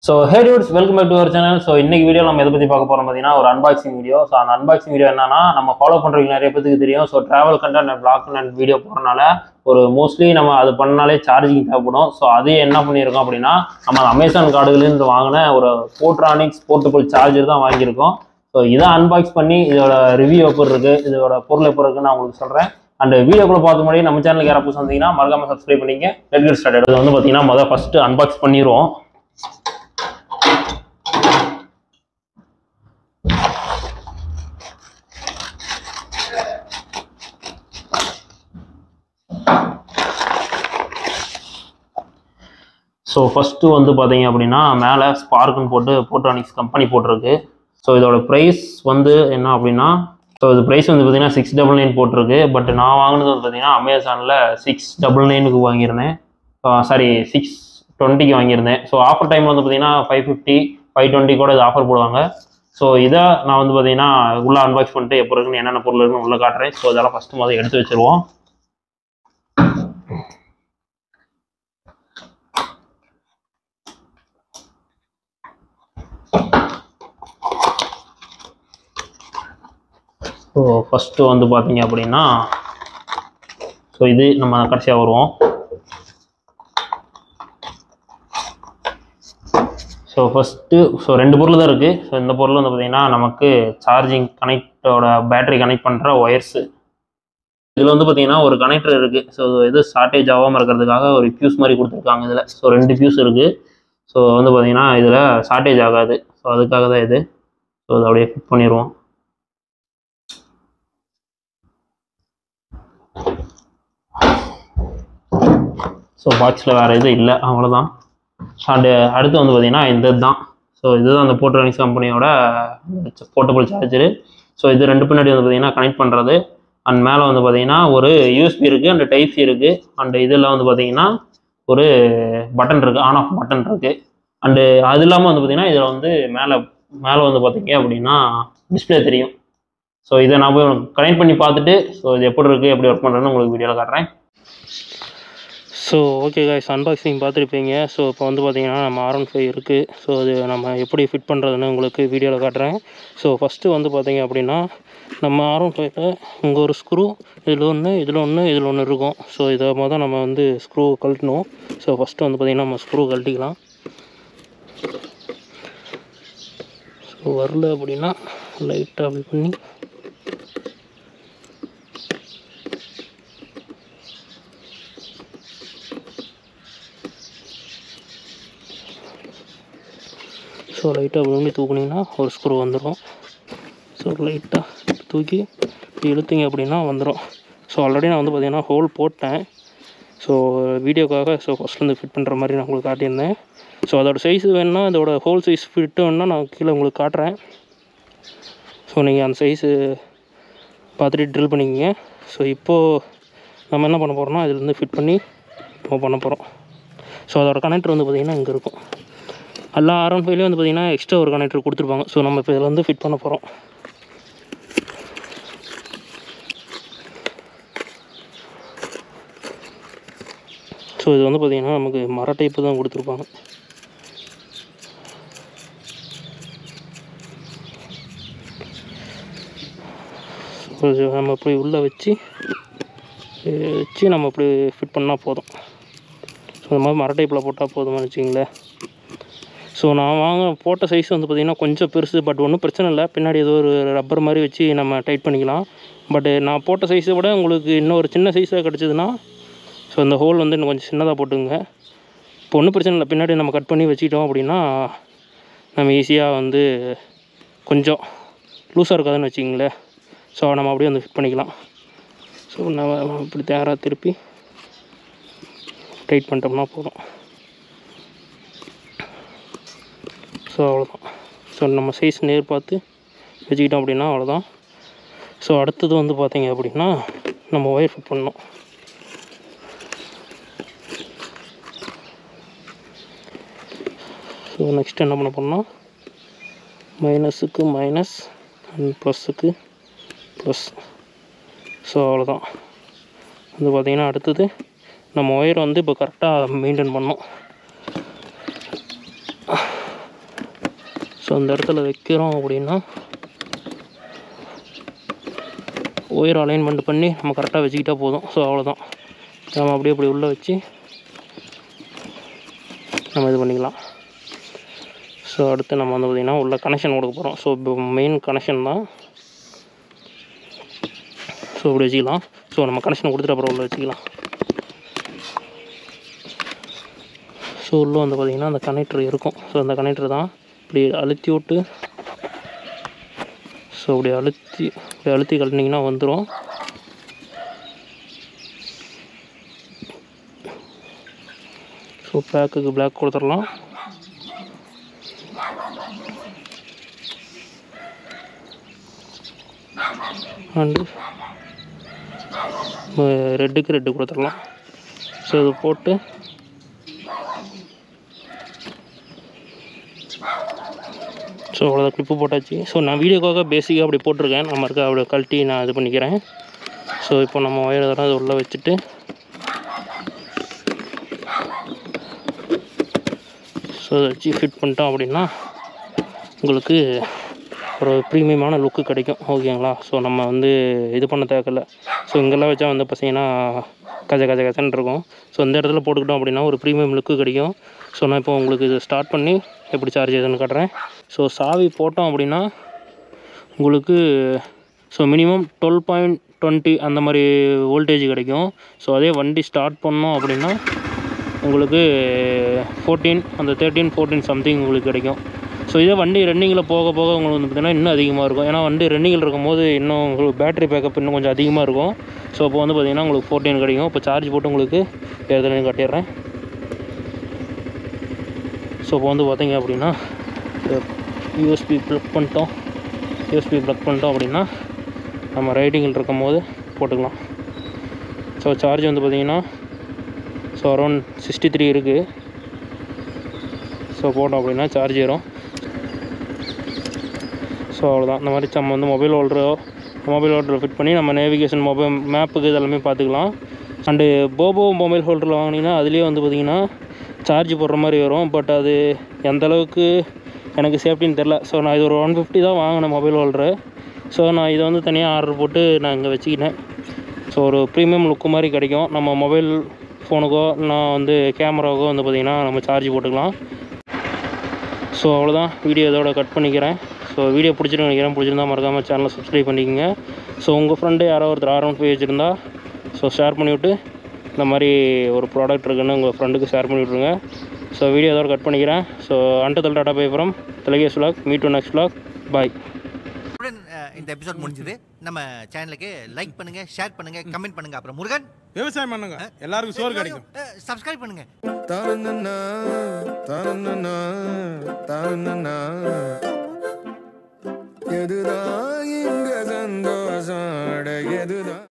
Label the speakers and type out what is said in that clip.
Speaker 1: So hey dudes, welcome back to our channel. So இன்னைக்கு video நம்ம எதை பத்தி பார்க்க போறோம் பார்த்தீங்கன்னா ஒரு அன்பாக்சிங் வீடியோ. ஸோ அந்த அன்பாக்சிங் வீடியோ என்னன்னா நம்ம ஃபாலோ பண்றவங்க நிறைய பேருக்கு தெரியும். So travel content and blog and video போறதுனால ஒரு மோஸ்ட்லி நம்ம அது பண்ணாலே சார்ஜிங் தேவைப்படும். ஸோ அது என்ன பண்ணியிருக்கோம் அப்படின்னா நம்ம அமேசான் கார்டுகளிலிருந்து வாங்கின ஒரு போர்ட்ரானிக்ஸ் போர்ட்டபிள் சார்ஜர் தான் வாங்கியிருக்கோம். ஸோ இதை அன்பாக்ஸ் பண்ணி இதோட ரிவ்யூ எப்படி இருக்கு, இதோட பொருள் எப்படி இருக்குன்னு நான் உங்களுக்கு சொல்றேன். அண்ட் வீடியோக்குள்ள பார்த்து முன்னாடி நம்ம சேனலுக்கு யாராவது புதுசு வந்தீங்கன்னா மறக்காம சப்ஸ்கிரைப் பண்ணிங்க. Let's get started. இது வந்து பார்த்தீங்கன்னா ஃபர்ஸ்ட் அன்பாக்ஸ் பண்ணிடுவோம். ஸோ ஃபஸ்ட்டு வந்து பார்த்தீங்க அப்படின்னா மேலே ஸ்பார்க்குன்னு போட்டு போர்ட்ரானிக்ஸ் கம்பெனி போட்டிருக்கு. ஸோ இதோட ப்ரைஸ் வந்து என்ன அப்படின்னா, ஸோ இது ப்ரைஸ் வந்து பார்த்தீங்கன்னா 699 போட்டிருக்கு. பட் நான் வாங்கினது வந்து பார்த்தீங்கன்னா அமேசானில் 699க்கு வாங்கியிருந்தேன். சாரி 620க்கு வாங்கியிருந்தேன். ஸோ ஆஃபர் டைம் வந்து பார்த்தீங்கன்னா 550 520 கூட இது ஆஃபர் போடுவாங்க. ஸோ இதை நான் வந்து பார்த்தீங்கன்னா உள்ளே அன்பாக்ஸ் பண்ணிட்டு எப்போ இருக்குன்னு என்னென்ன பொருள் இருக்குன்னு உள்ளே காட்டுறேன். ஸோ இதெல்லாம் ஃபஸ்ட்டு எடுத்து வச்சுருவோம். ஸோ ஃபஸ்ட்டு வந்து பார்த்தீங்க அப்படின்னா, ஸோ இது நம்ம கடைசியாக வருவோம். ஸோ ஃபஸ்ட்டு ரெண்டு பொருள் தான் இருக்குது. ஸோ இந்த பொருள் வந்து பார்த்தீங்கன்னா நமக்கு சார்ஜிங் கனெக்டோட பேட்டரி கனெக்ட் பண்ணுற ஒயர்ஸு. இதில் வந்து பார்த்தீங்கன்னா ஒரு கனெக்டர் இருக்குது. ஸோ இது ஷார்ட்டேஜ் ஆகாமல் இருக்கிறதுக்காக ஒரு ஃபியூஸ் மாதிரி கொடுத்துருக்காங்க. இதில் ஸோ 2 ஃபியூஸ் இருக்குது. ஸோ வந்து பார்த்தீங்கன்னா இதில் ஷார்ட்டேஜ் ஆகாது. ஸோ அதுக்காக தான் இது. ஸோ அதை அப்படியே ஃபிட் பண்ணிடுவோம். ஸோ பாக்ஸில் வேறு எதுவும் இல்லை, அவ்வளோதான். அண்டு அடுத்து வந்து பார்த்தீங்கன்னா இந்த தான். ஸோ இதுதான் அந்த போர்ட்ரானிக்ஸ் கம்பெனியோட போர்ட்டபிள் சார்ஜரு. ஸோ இது ரெண்டு பின்னாடி வந்து பார்த்தீங்கன்னா கனெக்ட் பண்ணுறது. அண்ட் மேலே வந்து பார்த்தீங்கன்னா ஒரு யூஎஸ்பி இருக்குது, அண்ட் டைப் சி இருக்குது. அண்டு இதில் வந்து பார்த்தீங்கன்னா ஒரு பட்டன் இருக்குது, ஆன் ஆஃப் பட்டன் இருக்குது. அண்டு அது இல்லாமல் வந்து பார்த்தீங்கன்னா இதில் வந்து மேலே வந்து பார்த்தீங்க அப்படின்னா டிஸ்பிளே தெரியும். ஸோ இதை நான் போய் கனெக்ட் பண்ணி பார்த்துட்டு ஸோ இது எப்படி இருக்குது, எப்படி ஒர்க் பண்ணுறதுன்னு உங்களுக்கு வீடியோவில் காட்டுறேன். ஸோ ஓகே கைஸ், அன்பாக்சிங் பார்த்துருப்பீங்க. ஸோ இப்போ வந்து பார்த்தீங்கன்னா நம்ம R15 இருக்குது. ஸோ அது நம்ம எப்படி ஃபிட் பண்ணுறதுன்னு உங்களுக்கு வீடியோவில் காட்டுறேன். ஸோ ஃபஸ்ட்டு வந்து பார்த்தீங்க அப்படின்னா நம்ம R15 இங்கே ஒரு ஸ்க்ரூ, இதில் ஒன்று இருக்கும். ஸோ இதை நம்ம வந்து ஸ்க்ரூ கழட்டணும். ஸோ ஃபஸ்ட்டு வந்து பார்த்திங்கன்னா நம்ம ஸ்க்ரூ கழட்டிக்கலாம். ஸோ வரல அப்படின்னா லைட்டாக அப்படி பண்ணி ஸோ லைட்டாக அப்படி தூக்குனிங்கன்னா ஒரு ஸ்க்ரூ வந்துடும். ஸோ லைட்டாக தூக்கி இழுத்திங்க அப்படின்னா வந்துடும். ஸோ ஆல்ரெடி நான் வந்து பார்த்திங்கன்னா ஹோல் போட்டேன். ஸோ வீடியோக்காக ஃபஸ்ட்லேருந்து ஃபிட் பண்ணுற மாதிரி நான் உங்களுக்கு காட்டியிருந்தேன். ஸோ அதோடய சைஸ் வேணுன்னா, அதோட ஹோல் சைஸ் ஃபிட்டு வேணுன்னா நான் கீழே உங்களுக்கு காட்டுறேன். ஸோ நீங்கள் அந்த சைஸு பார்த்துட்டு ட்ரில் பண்ணிக்கிங்க. ஸோ இப்போது நம்ம என்ன பண்ண போகிறோம்னா இதுலேருந்து ஃபிட் பண்ணி நம்ம பண்ண போகிறோம். ஸோ அதோடய கனெக்டர் வந்து பார்த்திங்கன்னா இங்கே இருக்கும். எல்லா R15 வந்து பார்த்திங்கன்னா எக்ஸ்ட்ரா ஒரு கனெக்டர் கொடுத்துருப்பாங்க. ஸோ நம்ம இப்போ இதில் வந்து ஃபிட் பண்ண போகிறோம். ஸோ இது வந்து பார்த்திங்கன்னா நமக்கு மர டைப்பு தான் கொடுத்துருப்பாங்க. ஸோ நம்ம இப்படி உள்ளே வச்சு நம்ம இப்படி ஃபிட் பண்ணால் போதும். ஸோ இந்த மாதிரி மர டைப்பில் போட்டால் போதும்னு வச்சுக்கிங்களேன். ஸோ நான் போட்ட சைஸ் வந்து பார்த்திங்கன்னா கொஞ்சம் பெருசு. பட் ஒன்றும் பிரச்சனை இல்லை, பின்னாடி ஏதோ ஒரு ரப்பர் மாதிரி வச்சு நம்ம டைட் பண்ணிக்கலாம். பட்டு நான் போட்ட சைஸை விட உங்களுக்கு இன்னும் ஒரு சின்ன சைஸாக கிடச்சிதுன்னா ஸோ இந்த ஹோல் வந்து இன்னும் கொஞ்சம் சின்னதாக போட்டுங்க. இப்போ ஒன்றும் பிரச்சனை இல்லை, பின்னாடி நம்ம கட் பண்ணி வச்சுக்கிட்டோம் அப்படின்னா நம்ம ஈஸியாக வந்து கொஞ்சம் லூஸாக இருக்காதுன்னு வச்சுக்கிங்களேன். ஸோ நம்ம அப்படியே வந்து ஃபிட் பண்ணிக்கலாம். ஸோ நம்ம இப்படி தேராக திருப்பி டைட் பண்ணிட்டோம்னா போதும். ஸோ அவ்வளோதான். ஸோ நம்ம சைஸ் நேர் பார்த்து வச்சுக்கிட்டோம் அப்படின்னா அவ்வளோதான். ஸோ அடுத்தது வந்து பார்த்திங்க அப்படின்னா நம்ம ஒயர் ஃபிட் பண்ணணும். ஸோ நெக்ஸ்ட் என்ன பண்ண போனால் மைனஸுக்கு மைனஸ் அண்ட் ப்ளஸ்ஸுக்கு ப்ளஸ். ஸோ அவ்வளோதான். வந்து பார்த்திங்கன்னா அடுத்தது நம்ம ஒயரை வந்து இப்போ கரெக்டாக மெயின்டைன் பண்ணணும். ஸோ அந்த இடத்துல வைக்கிறோம் அப்படின்னா ஒயர் அலைன்மெண்ட் பண்ணி நம்ம கரெக்டாக வச்சுக்கிட்டா போதும். ஸோ அவ்வளோதான். நம்ம அப்படியே அப்படி உள்ளே வச்சு நம்ம இது பண்ணிக்கலாம். ஸோ அடுத்து நம்ம வந்து பார்த்திங்கன்னா உள்ள கனெக்ஷன் கொடுக்க போகிறோம். ஸோ இப்போ மெயின் கனெக்ஷன் தான். ஸோ இப்படி வச்சுக்கலாம். ஸோ நம்ம கனெக்ஷன் கொடுத்துட்டு அப்புறம் உள்ள வச்சுக்கலாம். ஸோ உள்ளே வந்து பார்த்திங்கன்னா அந்த கனெக்டர் இருக்கும். ஸோ அந்த கனெக்டர் தான் இப்படி அழுத்தி விட்டு ஸோ இப்படி அழுத்தி கழட்டினீங்கன்னா வந்துடும். ஸோ பேக்குக்கு பிளாக் கொடுத்துடலாம். அண்டு ரெட்டுக்கு ரெட்டு கொடுத்துடலாம். ஸோ இது போட்டு ஸோ அவ்வளோதான், கிளிப்பு போட்டாச்சு. ஸோ நான் வீடியோக்காக பேசிக்காக அப்படி போட்டிருக்கேன். நம்ம இருக்க அப்படி கழட்டி நான் இது பண்ணிக்கிறேன். ஸோ இப்போ நம்ம ஒயர் இதெல்லாம் அது உள்ளே வச்சுட்டு ஸோ அதை வச்சு ஃபிட் பண்ணிட்டோம் அப்படின்னா உங்களுக்கு ஒரு ப்ரீமியமான லுக்கு கிடைக்கும். ஓகேங்களா? ஸோ நம்ம வந்து இது பண்ண தேவையில்ல. ஸோ இங்கெல்லாம் வச்சா வந்து பார்த்தீங்கன்னா கச்சன்னு இருக்கும். ஸோ இந்த இடத்துல போட்டுக்கிட்டோம் அப்படின்னா ஒரு ப்ரீமியம் லுக்கு கிடைக்கும். ஸோ நான் இப்போ உங்களுக்கு இது ஸ்டார்ட் பண்ணி எப்படி சார்ஜ் ஆகுதுன்னு காட்டுறேன். ஸோ சாவி போட்டோம் அப்படின்னா உங்களுக்கு ஸோ மினிமம் 12.20 அந்த மாதிரி வோல்டேஜ் கிடைக்கும். ஸோ அதே வண்டி ஸ்டார்ட் பண்ணோம் அப்படின்னா உங்களுக்கு 14 அந்த 13-14 சம்திங் உங்களுக்கு கிடைக்கும். ஸோ இதே வண்டி ரன்னிங்கில் போக போக உங்களுக்கு வந்து பார்த்திங்கன்னா இன்னும் அதிகமாக இருக்கும். ஏன்னா வண்டி ரன்னிங்கில் இருக்கும்போது இன்னும் உங்களுக்கு பேட்டரி பேக்கப் இன்னும் கொஞ்சம் அதிகமாக இருக்கும். ஸோ இப்போ வந்து பார்த்திங்கன்னா உங்களுக்கு 14 கிடைக்கும். இப்போ சார்ஜ் போட்டு உங்களுக்கு எதுலையும் காட்டிடுறேன். ஸோ இப்போ வந்து பார்த்திங்க அப்படின்னா யூஎஸ்பி ப்ளக் பண்ணிட்டோம் அப்படின்னா நம்ம ரைடிங்கில் இருக்கும் போது போட்டுக்கலாம். ஸோ சார்ஜ் வந்து பார்த்திங்கன்னா ஸோ அரௌண்ட் 63 இருக்குது. ஸோ போட்டோம் அப்படின்னா சார்ஜ் ஏறும். ஸோ அவ்வளோதான். இந்த மாதிரி நம்ம வந்து மொபைல் ஹோல்டரை ஃபிட் பண்ணி நம்ம நேவிகேஷன் மொபைல் மேப்புக்கு இதெல்லாமே பார்த்துக்கலாம். அண்டு போபோ மொபைல் ஹோல்டரில் வாங்கினீங்கன்னா அதுலேயே வந்து பார்த்திங்கன்னா சார்ஜ் போடுற மாதிரி வரும். பட் அது எந்த அளவுக்கு எனக்கு சேஃப்டின்னு தெரில. ஸோ நான் இது ஒரு 150 தான் வாங்கினேன் மொபைல் ஹோல்டரு. ஸோ நான் இதை வந்து தனியாக ஆர்டர் போட்டு நான் இங்கே வச்சுக்கிட்டேன். ஸோ ஒரு ப்ரீமியம் லுக்கு மாதிரி கிடைக்கும். நம்ம மொபைல் ஃபோனுக்கோ நான் வந்து கேமராவுக்கோ வந்து பார்த்திங்கன்னா நம்ம சார்ஜ் போட்டுக்கலாம். ஸோ அவ்வளோதான். வீடியோ இதோட கட் பண்ணிக்கிறேன். ஸோ வீடியோ பிடிச்சிருந்தா மறக்காமல் சேனலை சப்ஸ்கிரைப் பண்ணிக்கோங்க. ஸோ உங்கள் ஃப்ரெண்டு யாரோ ஒருத்தர் R15 வச்சுருந்தா ஸோ ஷேர் பண்ணிவிட்டு இந்த மாதிரி ஒரு ப்ராடக்ட் இருக்குன்னு உங்கள் ஃப்ரெண்டுக்கு ஷேர் பண்ணி விட்ருங்க. ஸோ வீடியோ இதோட கட் பண்ணிக்கிறேன். ஸோ அண்டர் டாடா பை ஃப்ரம் தெலுங்கேஷ் vlog. Meet to next vlog. Bye.
Speaker 2: இந்த எபிசோட் முடிஞ்சது. நம்ம சேனலுக்கு லைக் பண்ணுங்க, ஷேர் பண்ணுங்க, கமெண்ட் பண்ணுங்க. அப்புறம் முருகன் விவசாயம் பண்ணுங்க, எல்லாருக்கும் சோறு கிடைக்கும். சப்ஸ்கிரைப் பண்ணுங்க. எதுதான் இங்க சந்தோஷம், எதுதான்